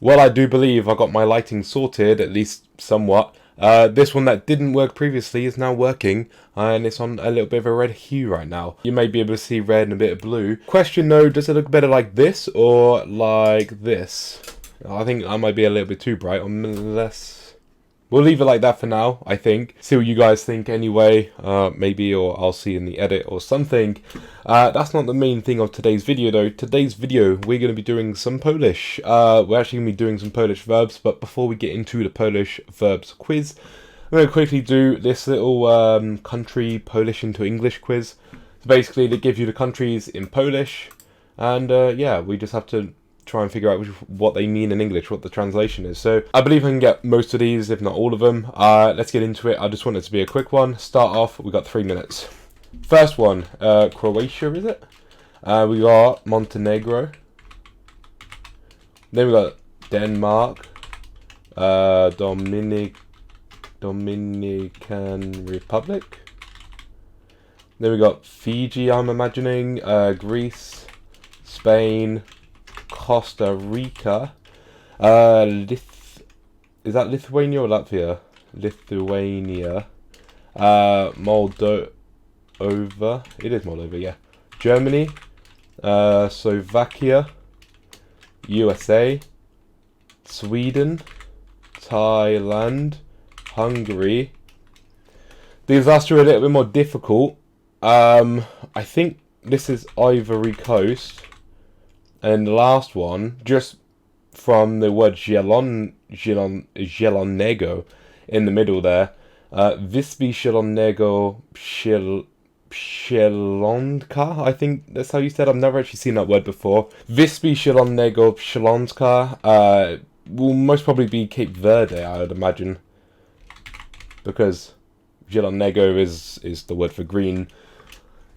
Well, I do believe I got my lighting sorted, at least somewhat. This one that didn't work previously is now working, and it's on a little bit of a red hue right now. You may be able to see red and a bit of blue. Question though, does it look better like this or like this? I think I might be a little bit too bright, unless... We'll leave it like that for now, I think. See what you guys think anyway, maybe, or I'll see in the edit or something. That's not the main thing of today's video though. Today's video, we're going to be doing some Polish. We're actually going to be doing some Polish verbs, but before we get into the Polish verbs quiz, I'm going to quickly do this little country Polish into English quiz. So basically, they give you the countries in Polish, and yeah, we just have to try and figure out what they mean in English, what the translation is. So I believe I can get most of these, if not all of them. Let's get into it. I just want it to be a quick one. Start off, we got 3 minutes. First one, Croatia, is it? We got Montenegro. Then we got Denmark, Dominican Republic. Then we got Fiji, I'm imagining, Greece, Spain, Costa Rica, is that Lithuania or Latvia? Lithuania, Moldova, it is Moldova, yeah. Germany, Slovakia, USA, Sweden, Thailand, Hungary. These last two are a little bit more difficult. I think this is Ivory Coast. And the last one, just from the word Zielonego in the middle there, Wyspy Zielonego Zielonka, I think that's how you said. I've never actually seen that word before. Wyspy Zielonego Zielonka will most probably be Cape Verde, I would imagine, because Zielonego is the word for green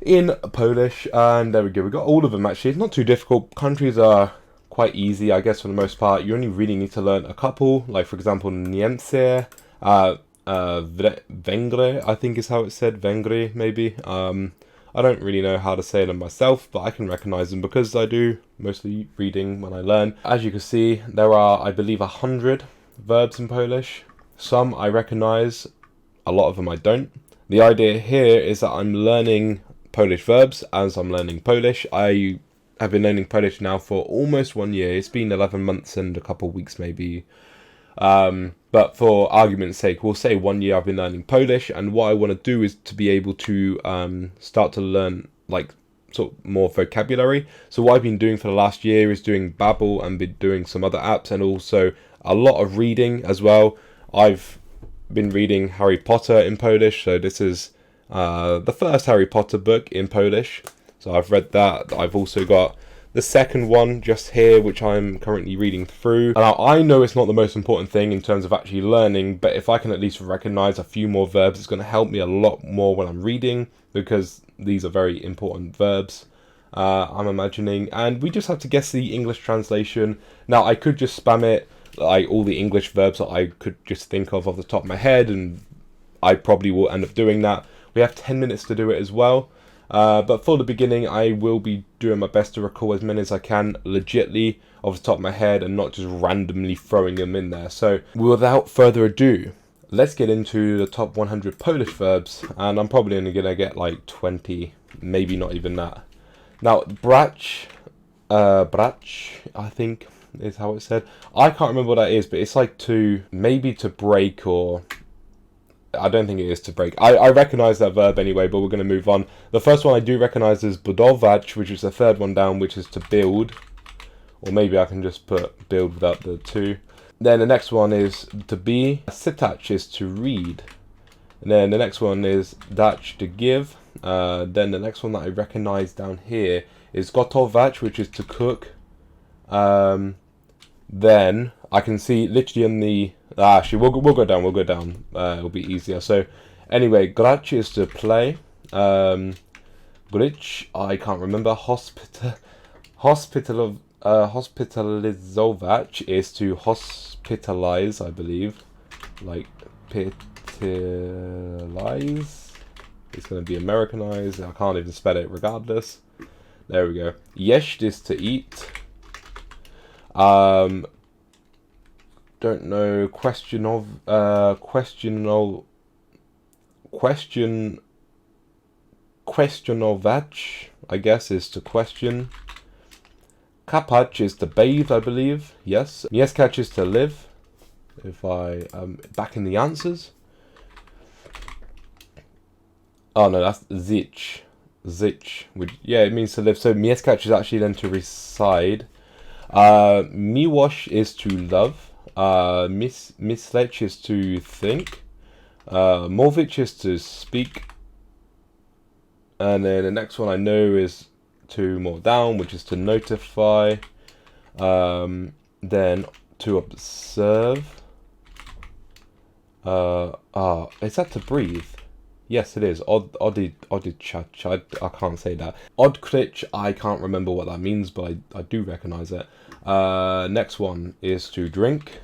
in Polish. And there we go, we got all of them actually. It's not too difficult. Countries are quite easy, I guess, for the most part. You only really need to learn a couple, like for example Niemcy, Węgry, I think is how it's said, Węgry maybe. I don't really know how to say them myself, but I can recognize them because I do mostly reading when I learn. As you can see, there are, I believe, 100 verbs in Polish. Some I recognize, a lot of them I don't. The idea here is that I'm learning Polish verbs as I'm learning Polish. I have been learning Polish now for almost 1 year. It's been 11 months and a couple of weeks maybe. But for argument's sake, we'll say 1 year I've been learning Polish, and what I want to do is to be able to start to learn like sort of more vocabulary. So what I've been doing for the last year is doing Babbel and been doing some other apps, and also a lot of reading as well. I've been reading Harry Potter in Polish, so this is the first Harry Potter book in Polish. So I've read that. I've also got the second one just here, which I'm currently reading through. Now, I know it's not the most important thing in terms of actually learning, but if I can at least recognize a few more verbs, it's going to help me a lot more when I'm reading, because these are very important verbs, I'm imagining. And we just have to guess the English translation. Now, I could just spam it, like all the English verbs that I could just think of off the top of my head, and I probably will end up doing that. We have 10 minutes to do it as well. But for the beginning, I will be doing my best to recall as many as I can legitly off the top of my head and not just randomly throwing them in there. So without further ado, let's get into the top 100 Polish verbs. And I'm probably only going to get like 20, maybe not even that. Now, brać, I think is how it's said. I can't remember what that is, but it's like to break, or... I don't think it is to break. I recognise that verb anyway, but we're going to move on. The first one I do recognise is budować, which is the third one down, which is to build. Or maybe I can just put build without the two. Then the next one is to be. Czytać is to read. And then the next one is dać, to give. Then the next one that I recognise down here is gotować, which is to cook. Then I can see literally on the... Actually, we'll go down. It'll be easier. So, anyway, grać is to play. Gryć, I can't remember. Hospitalizować is to hospitalize, I believe. Like, pitalize. It's going to be Americanized. I can't even spell it regardless. There we go. Jeść is to eat. don't know. Questionować, I guess, is to question. Kapać is to bathe, I believe. Yes. Mieszkać is to live. If I back in the answers. Oh no, that's żyć. Żyć. Yeah, it means to live. So mieszkać is actually then to reside. Miłość is to love. Myśleć is to think. Mówić is to speak. And then the next one I know is 2 more down, which is to notify. Then to observe. Is that to breathe? Yes, it is. Odyczać. I can't say that. Odkryć, I can't remember what that means, but I do recognize it. Next one is to drink.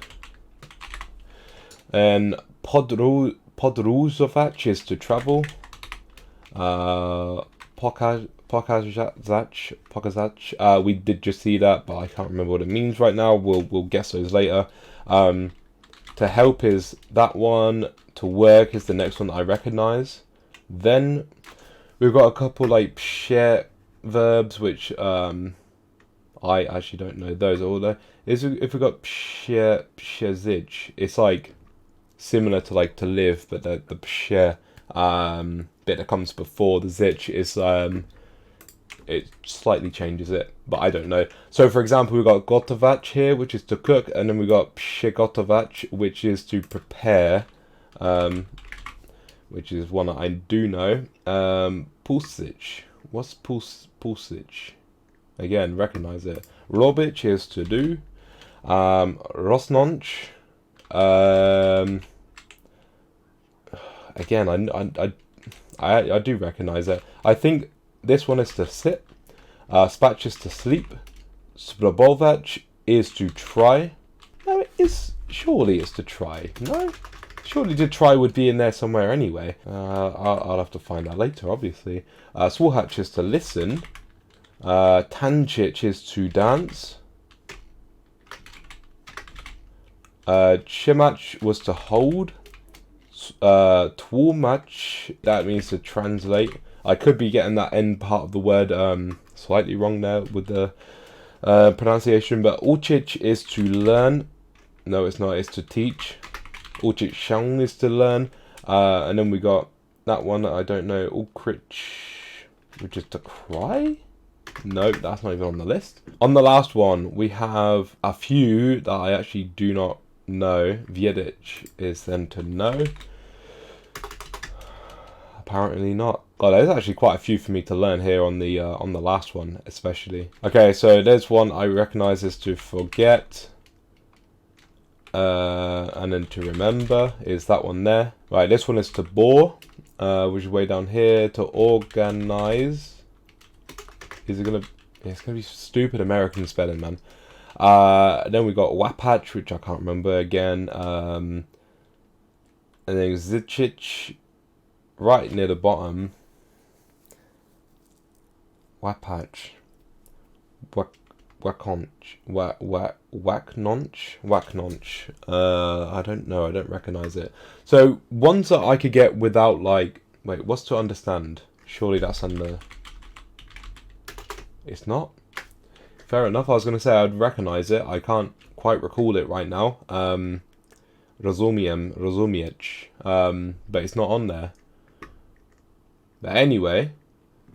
And podróżować is to travel. Pokazać. We did just see that, but I can't remember what it means right now. We'll guess those later. To help is that one. To work is the next one that I recognize. Then we've got a couple like share verbs, which I actually don't know those. Although if we got przeżyć, it's like similar to like to live, but the prze bit that comes before the zich is it slightly changes it, but I don't know. So for example, we've got gotować here, which is to cook, and then we got przygotować, which is to prepare, which is one that I do know. Pulsić. What's pulsić? Again, recognize it. Robić is to do. Rosnąć. Again, I do recognize it. I think this one is to sit. Spać is to sleep. Spróbować is to try. No, surely it's to try. No? Surely to try would be in there somewhere anyway. I'll have to find out later, obviously. Słuchać is to listen. Tańczyć is to dance. Trzymać was to hold. Tłumacz, that means to translate. I could be getting that end part of the word slightly wrong there with the pronunciation, but uczyć is to learn. No, it's not, it's to teach. Uczyć się is to learn. And then we got that one that I don't know, ukryć, which is to cry? No, that's not even on the list. On the last one, we have a few that I actually do not know. Wiedzieć is then to know. Apparently not. God, there's actually quite a few for me to learn here on the last one, especially. Okay, so there's one I recognize is to forget. And then to remember is that one there. Right, this one is to bore, which is way down here. To organize. Is it gonna? It's gonna be stupid American spelling, man. Then we got łapać, which I can't remember again. And then życzyć, right near the bottom. Łapać. Łaknąć. I don't know. I don't recognize it. So ones that I could get without like. Wait, what's to understand? Surely that's under. It's not. Fair enough. I was going to say I'd recognize it. I can't quite recall it right now. Rozumieć. But it's not on there. But anyway,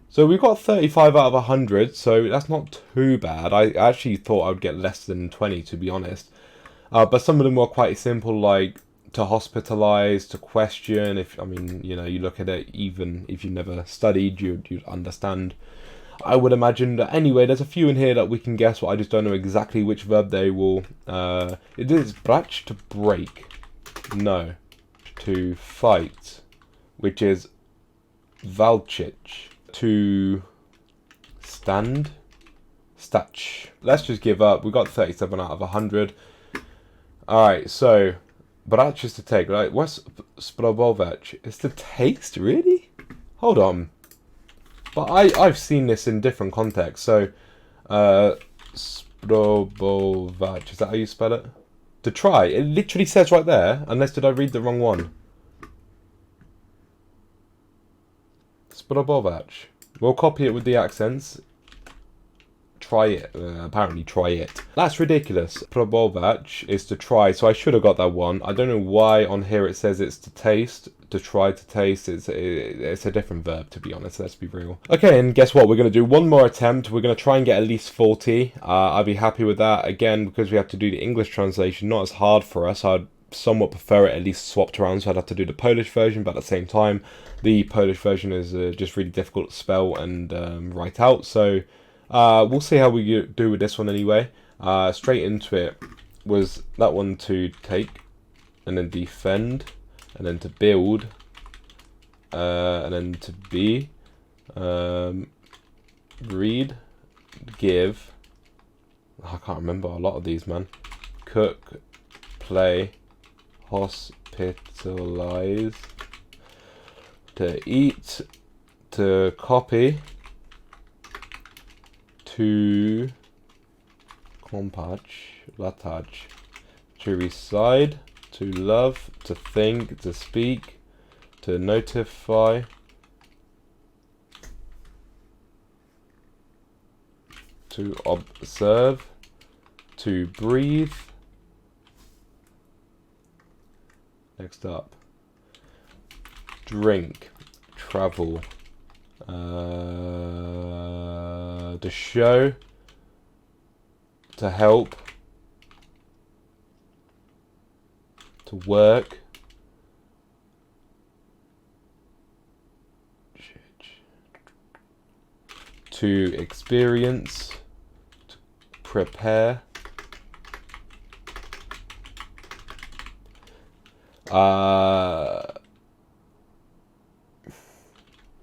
so we got 35 out of 100, so that's not too bad. I actually thought I would get less than 20, to be honest. But some of them were quite simple, like to hospitalize, to question. You look at it, even if you never studied, you'd understand. I would imagine that anyway, there's a few in here that we can guess, but I just don't know exactly which verb they will. It is brać, to break. No. To fight, which is walczyć. To stand. Stać. Let's just give up. We got 37 out of 100. Alright, so brać is to take, right? What's spróbować? It's to taste, really? Hold on. But I've seen this in different contexts. So spróbować, is that how you spell it? To try. It literally says right there, unless did I read the wrong one? Spróbować. We'll copy it with the accents. Try it. Apparently try it. That's ridiculous. Spróbować is to try, so I should have got that one. I don't know why on here it says it's to taste. To try to taste. It's a different verb, to be honest. Let's be real. Okay, and guess what? We're going to do one more attempt. We're going to try and get at least 40. I'd be happy with that. Again, because we have to do the English translation, not as hard for us. I'd somewhat prefer it at least swapped around, so I'd have to do the Polish version, but at the same time, the Polish version is just really difficult to spell and write out. So we'll see how we do with this one anyway. Straight into it was that one to take, and then defend, and then to build, and then to be, read, give. I can't remember a lot of these, man. Cook, play, hospitalize, to eat, to copy, to kompać, latać, to reside, to love, to think, to speak, to notify, to observe, to breathe. Next up, drink, travel, to show, to help, to work, to experience, to prepare,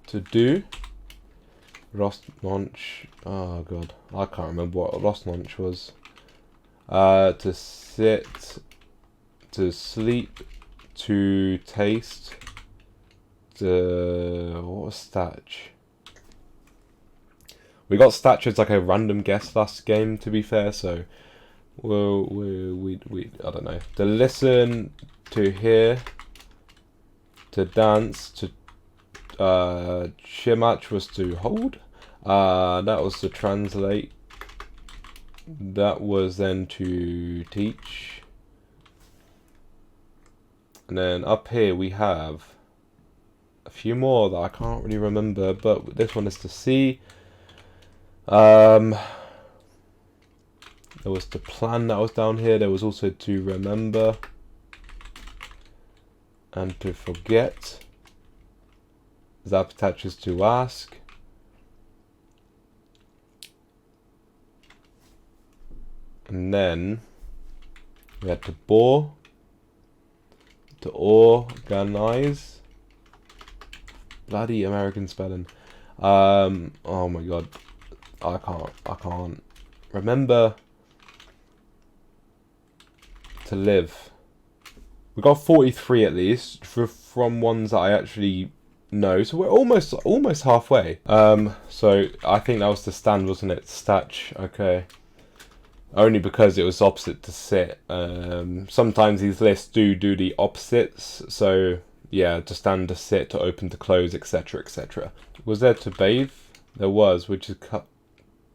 to do, Rosnąć. Oh god, I can't remember what Rosnąć was. To sit, to sleep, to taste, to what was statch? We got statch as like a random guess last game, to be fair. So we I don't know. To listen, to hear, to dance, to trzymać was to hold. That was to translate. That was then to teach. And then up here we have a few more that I can't really remember, but this one is to see. There was to plan, that was down here. There was also to remember and to forget. That attaches to ask. And then we had to bore, to organize. Bloody American spelling. Oh my god. I can't remember. To live. We got 43 at least from ones that I actually know, so we're almost halfway. So I think that was to stand, wasn't it? Statch. Okay. Only because it was opposite to sit. Sometimes these lists do the opposites. So yeah, to stand, to sit, to open, to close, etc., etc. Was there to bathe? There was, which is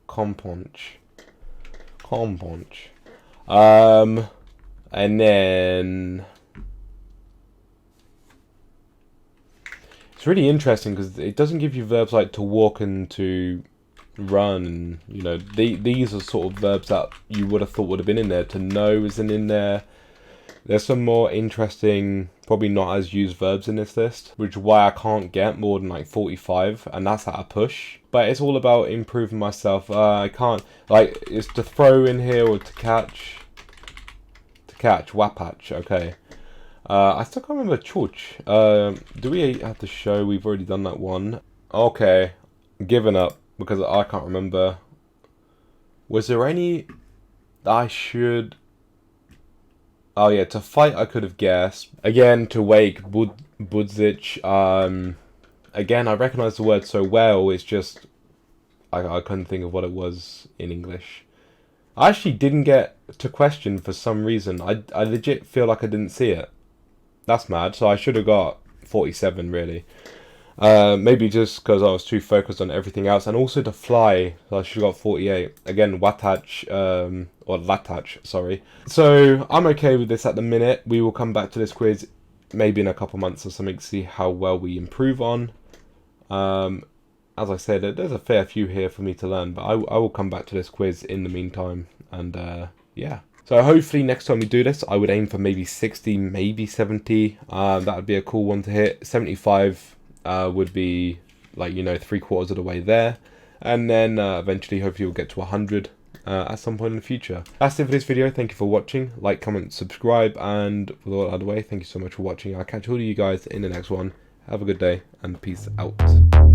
komponch. And then it's really interesting because it doesn't give you verbs like to walk and to run, and you know these are sort of verbs that you would have thought would have been in there. To know isn't in there. There's some more interesting, probably not as used verbs in this list, which is why I can't get more than like 45, and that's at a push. But it's all about improving myself. I can't, like, it's to throw in here or to catch. To catch, łapać, okay. I still can't remember chuch. Do we have to show? We've already done that one. Okay, given up because I can't remember. Was there any that I should... Oh yeah, to fight I could have guessed. Again, to wake, budzić. Again, I recognise the word so well, it's just... I couldn't think of what it was in English. I actually didn't get to question for some reason. I legit feel like I didn't see it. That's mad. So I should have got 47 really. Maybe just because I was too focused on everything else, and also to fly, so I should have got 48. Again, watach, or latach, sorry. So I'm okay with this at the minute. We will come back to this quiz maybe in a couple months or something to see how well we improve on. As I said, there's a fair few here for me to learn, but I will come back to this quiz in the meantime, and yeah. So hopefully next time we do this, I would aim for maybe 60, maybe 70. That would be a cool one to hit. 75 would be like, 3/4 of the way there, and then eventually hopefully we'll get to 100 at some point in the future. That's it for this video. Thank you for watching. Like, comment, subscribe, and with all out of the way, thank you so much for watching. I'll catch all of you guys in the next one. Have a good day, and peace out.